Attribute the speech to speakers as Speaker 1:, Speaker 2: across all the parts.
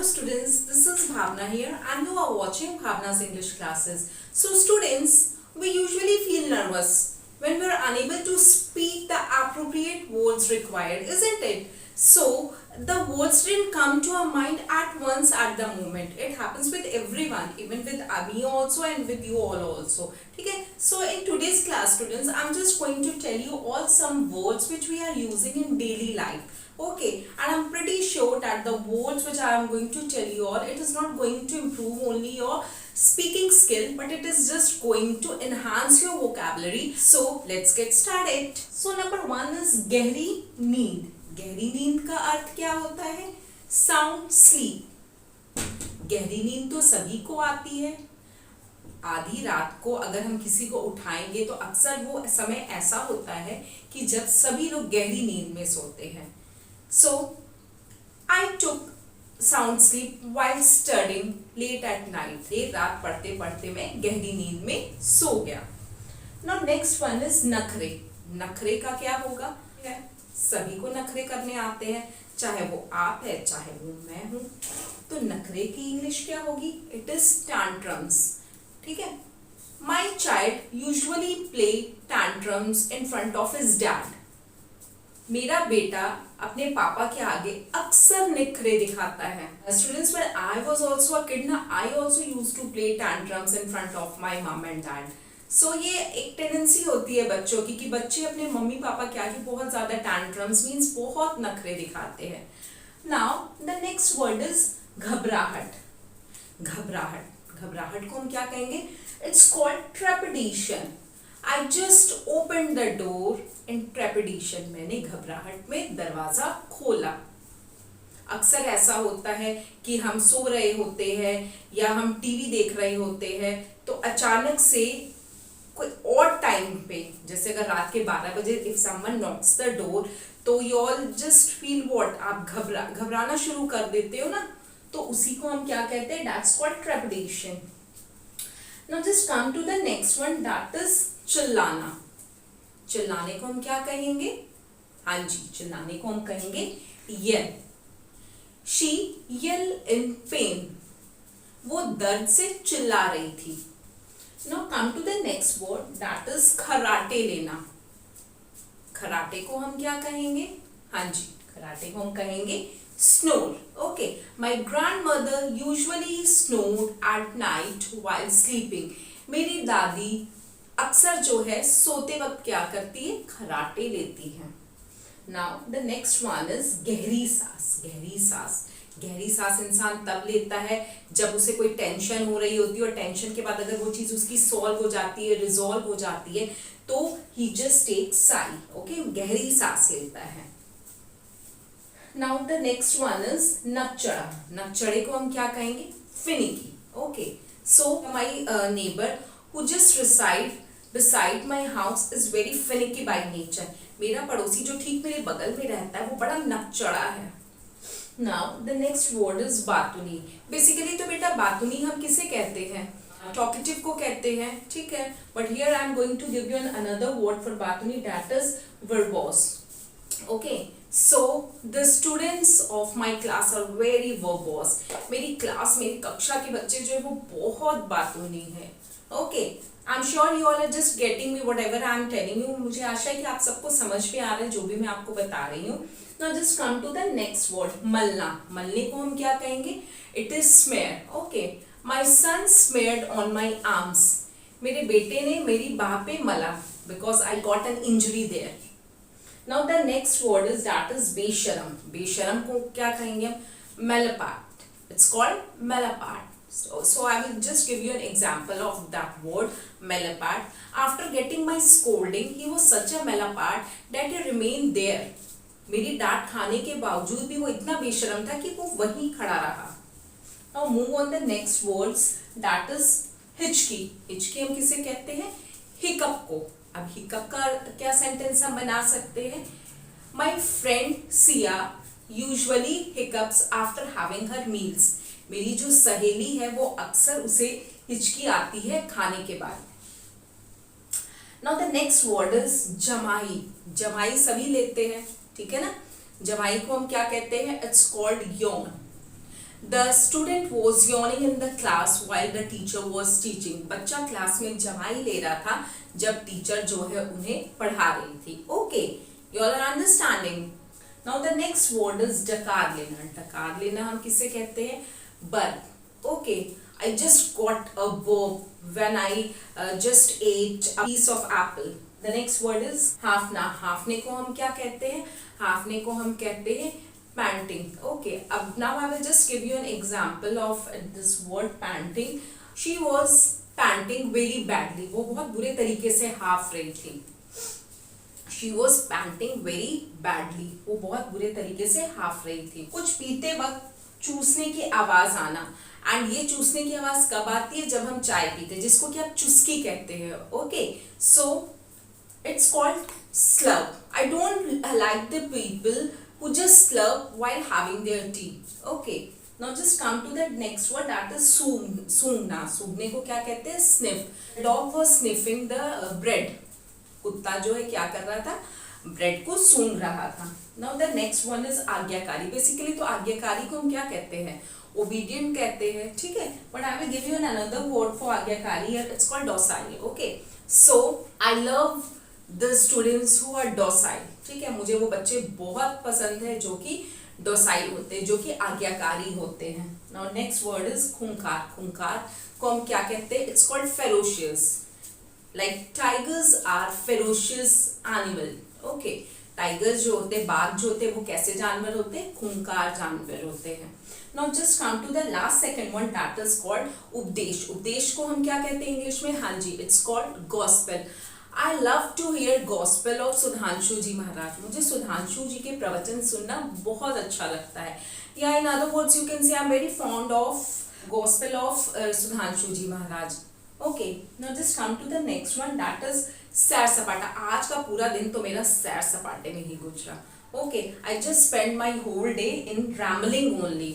Speaker 1: Hello students, this is Bhavna here and you are watching Bhavna's English classes. So students, we usually feel nervous when we are unable to speak the appropriate words required, isn't it? So the words didn't come to our mind at once at the moment. It happens with everyone, even with me also and with you all also. Okay? So in today's class students, I'm just going to tell you all some words which we are using in daily life. Okay, and I'm pretty sure that the words which I am going to tell you all, it is not going to improve only your speaking skill, but it is just going to enhance your vocabulary. So let's get started. So number one is गहरी नींद. गहरी नींद का अर्थ क्या होता है? Sound sleep. गहरी नींद तो सभी को आती है. आधी रात को अगर हम किसी को उठाएंगे तो अक्सर वो समय ऐसा होता है कि जब सभी लोग गहरी नींद में सोते हैं. So I took sound sleep while studying late at night. देर रात पढ़ते पढ़ते मैं गहरी नींद में सो गया. Now next one is नखरे. नखरे का क्या होगा? सभी को नखरे करने आते हैं, चाहे वो आप है चाहे वो मैं हूँ. तो नखरे की इंग्लिश क्या होगी? It is tantrums. ठीक है. My child usually play tantrums in front of his dad. मेरा बेटा अपने पापा के आगे अक्सर नखरे दिखाता है. Students, when I was also a kid, I also used to play tantrums in front of my mom and dad. So ये एक टेंडेंसी होती है बच्चों की कि बच्चे अपने मम्मी पापा के आगे बहुत ज्यादा tantrums means बहुत नखरे दिखाते हैं. Now the next word is घबराहट. घबराहट. घबराहट को हम क्या कहेंगे? It's called trepidation. I just opened the door in trepidation. मैंने घबराहट में दरवाजा खोला. अक्सर ऐसा होता है कि हम सो रहे होते हैं या हम टीवी देख रहे होते हैं तो अचानक से कोई और टाइम पे, जैसे अगर रात के 12 बजे if someone knocks the door, तो you all just feel what? आप घबराना शुरू कर देते हो ना, तो उसी को हम क्या कहते हैं? That's called trepidation. Now just come to the next one, that is चिल्लाना. चिल्लाने को हम क्या कहेंगे? हाँ जी, चिल्लाने को हम कहेंगे yell. She yell in pain. वो दर्द से चिल्ला रही थी. Now come to the next word, that is खराटे लेना. खराटे को हम क्या कहेंगे? हाँ जी, खराटे को हम कहेंगे snore. Okay, my grandmother usually snored at night while sleeping. मेरी दादी अक्सर जो है सोते वक्त क्या करती है? खराटे लेती है. Now the next one is गहरी सांस. गहरी सांस. गहरी सांस इंसान तब लेता है जब उसे कोई टेंशन हो रही होती है और टेंशन के बाद अगर वो चीज उसकी सॉल्व हो जाती है, रिजॉल्व हो जाती है, तो he just takes sigh. Okay, गहरी सांस लेता है. Now the next one is नकचड़ा. नकचड़े को हम क्या कहेंगे? Finicky. Okay, so my neighbor who just reside beside my house is very finicky by nature. मेरा पड़ोसी जो ठीक मेरे बगल में रहता है वो बड़ा नकचड़ा है. Now the next word is बातुनी. Basically तो बेटा बातुनी हम किसे कहते हैं? Talkative को कहते हैं, ठीक है. But here I am going to give you another word for बातुनी, that is verbose. Okay, so the students of my class are very verbose. मेरी क्लास, मेरी कक्षा के बच्चे जो है वो बहुत बातूनी है. Okay, I'm sure you all are just getting me whatever I am telling you. मुझे आशा है कि आप सबको समझ में आ रहा है जो भी मैं आपको बता रही हूँ. Now just come to the next word, मलना. मलने को हम क्या कहेंगे? It is smear. Okay, my son smeared on my arms. मेरे बेटे ने मेरी बाह पे मला because I got an injury there. Now the next word is, that is बेशरम. बेशरम को क्या कहेंगे हम? malapart. It's called malapart. So I will just give you an example of that word, malapart. After getting my scolding, he was such a malapart that he remained there. मेरी डांट खाने के बावजूद भी वो इतना बेशरम था कि वो वहीं खड़ा रहा. Now move on the next words, that is हिचकी. हिचकी हम किसे कहते हैं? हिकअप को. अब हिकअप का क्या सेंटेंस हम बना सकते हैं? My friend Sia usually hiccups after having her meals. मेरी जो सहेली है वो अक्सर उसे हिचकी आती है खाने के बाद. Now the next word is जमाई. जमाई सभी लेते हैं, ठीक है ना. जमाई को हम क्या कहते हैं? It's called yawn. The student was yawning in the class while the teacher was teaching. बच्चा क्लास में जमाई ले रहा था जब टीचर जो है उन्हें पढ़ा रही थी. Okay, you all are understanding. Now the next word is डकार लेना. डकार लेना हम किसे कहते हैं? burp. Okay, I just got a burp when I just ate a piece of apple. The next word is हाफना. हाफने को हम क्या कहते हैं? हाफने को हम कहते हैं panting. Okay, अब now I will just give you an example of this word panting. She was panting very badly. वो बहुत बुरे तरीके से हाफ रही थी. She was panting very badly. वो बहुत बुरे तरीके से हाफ रही थी. कुछ पीते वक्त चूसने की आवाज आना. एंड ये चूसने की आवाज कब आती है? जब हम चाय पीते हैं, जिसको कि आप चुस्की कहते हैं. Okay, so it's called slurp. I don't like the people who just slurp while having their tea. Okay, now just come to the next word, that is सूंघना. सूंघने को क्या कहते हैं? sniff. Dog was sniffing the bread. कुत्ता जो है क्या कर रहा था? ब्रेड को सूंघ रहा था. Now the next one is आज्ञाकारी. Basically तो आज्ञाकारी को हम क्या कहते हैं? Obedient कहते हैं. ठीक है, but I will give you another word for आज्ञाकारी here. It's called docile. Okay, so I love the students who are docile. ठीक है, मुझे वो बच्चे बहुत पसंद है जो कि docile होते हैं, जो कि आज्ञाकारी होते हैं. Now next word is खूंखार. खूंखार को हम क्या कहते हैं? It's called ferocious. Like tigers are ferocious animal. Okay, tigers जो होते हैं, बाघ जो होते हैं, वो कैसे जानवर होते हैं? खूंखार जानवर होते हैं. Now just come to the last second one, that is called उपदेश. उपदेश को हम क्या कहते हैं इंग्लिश में? हाँ जी, it's called gospel. I love to hear gospel of Sudhanshu जी महाराज. मुझे सुधांशु जी के प्रवचन सुनना बहुत अच्छा लगता है. या in other words you can say I'm very fond of gospel of Sudhanshu ji Maharaj. Okay, now just come to the next one, that is सैर सपाटा. आज का पूरा दिन तो मेरा सैर सपाटे में ही गुजरा. Okay, I just spent my whole day in rambling only.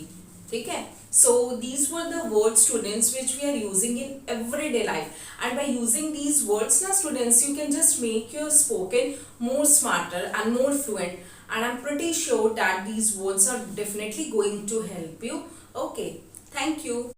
Speaker 1: ठीक है, so these were the words, students, which we are using in everyday life, and by using these words na students, you can just make your spoken more smarter and more fluent, and I'm pretty sure that these words are definitely going to help you. Okay, thank you.